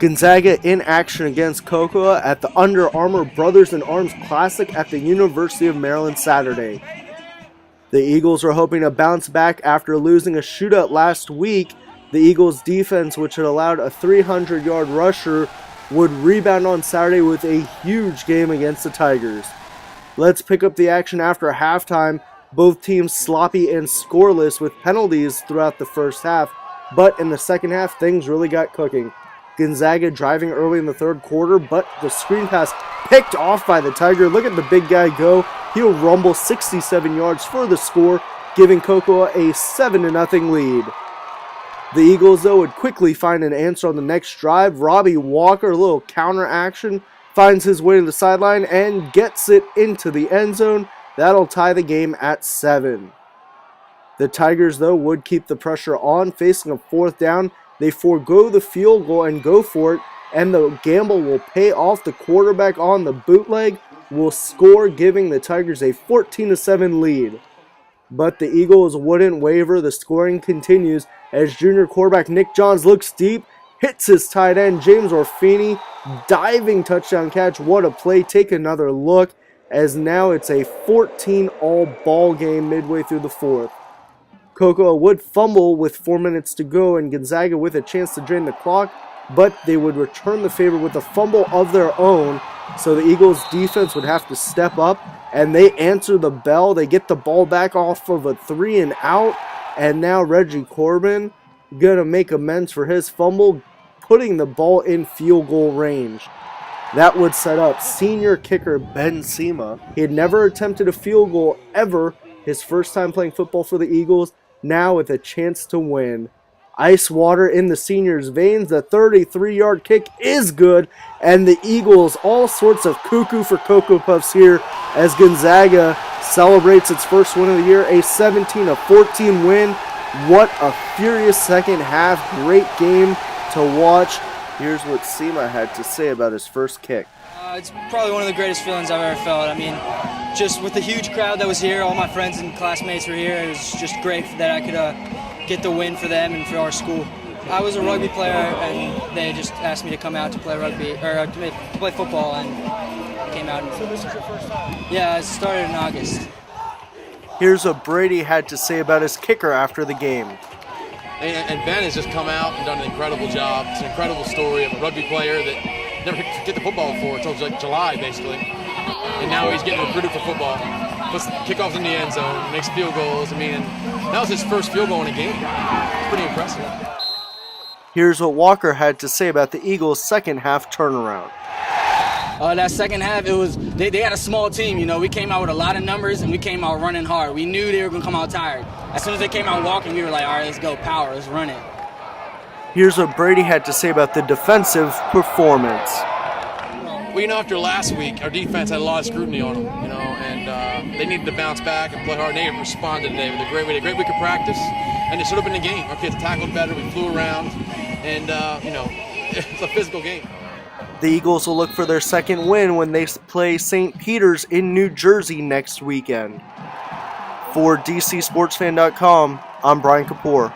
Gonzaga in action against Cocoa at the Under Armour Brothers in Arms Classic at the University of Maryland Saturday. The Eagles are hoping to bounce back after losing a shootout last week. The Eagles defense, which had allowed a 300-yard rusher, would rebound on Saturday with a huge game against the Tigers. Let's pick up the action after halftime. Both teams sloppy and scoreless with penalties throughout the first half, but in the second half, things really got cooking. Gonzaga driving early in the third quarter, but the screen pass picked off by the Tiger. Look at the big guy go. He'll rumble 67 yards for the score, giving Cocoa a 7-0 lead. The Eagles, though, would quickly find an answer on the next drive. Robbie Walker, a little counter action, finds his way to the sideline and gets it into the end zone. That'll tie the game at 7. The Tigers, though, would keep the pressure on, facing a fourth down. They forego the field goal and go for it, and the gamble will pay off. The quarterback on the bootleg will score, giving the Tigers a 14-7 lead. But the Eagles wouldn't waver. The scoring continues as junior quarterback Nick Johns looks deep, hits his tight end James Orfini, diving touchdown catch. What a play. Take another look, as now it's a 14-all ball game midway through the fourth. Cocoa would fumble with 4 minutes to go, and Gonzaga with a chance to drain the clock, but they would return the favor with a fumble of their own, so the Eagles defense would have to step up, and they answer the bell. They get the ball back off of a 3-and-out, and now Reggie Corbin gonna make amends for his fumble, putting the ball in field goal range. That would set up senior kicker Ben Sema. He had never attempted a field goal ever, his first time playing football for the Eagles, now with a chance to win. Ice water in the senior's veins. The 33-yard kick is good, and the Eagles, all sorts of cuckoo for Cocoa Puffs here as Gonzaga celebrates its first win of the year, a 17-14 win. What a furious second half. Great game to watch. Here's what Sema had to say about his first kick. It's probably one of the greatest feelings I've ever felt. I mean, just with the huge crowd that was here, all my friends and classmates were here. It was just great that I could get the win for them and for our school. I was a rugby player, and they just asked me to come out to play rugby or to play football, and came out. So this is your first time? Yeah, it started in August. Here's what Brady had to say about his kicker after the game. And Ben has just come out and done an incredible job. It's an incredible story of a rugby player that never get the football before until like July, basically. And now he's getting recruited for football. Puts kickoffs in the end zone, makes field goals. I mean, that was his first field goal in a game. It's pretty impressive. Here's what Walker had to say about the Eagles' second half turnaround. That second half, it was they had a small team. You know, we came out with a lot of numbers, and we came out running hard. We knew they were going to come out tired. As soon as they came out walking, we were like, all right, let's go, power, let's run it. Here's what Brady had to say about the defensive performance. Well, you know, after last week, our defense had a lot of scrutiny on them, you know, and they needed to bounce back and play hard. And they responded today with a great week of practice, and it should have been a game. Our kids tackled better, we flew around, and, you know, it's a physical game. The Eagles will look for their second win when they play St. Peter's in New Jersey next weekend. For DCSportsfan.com, I'm Brian Kapoor.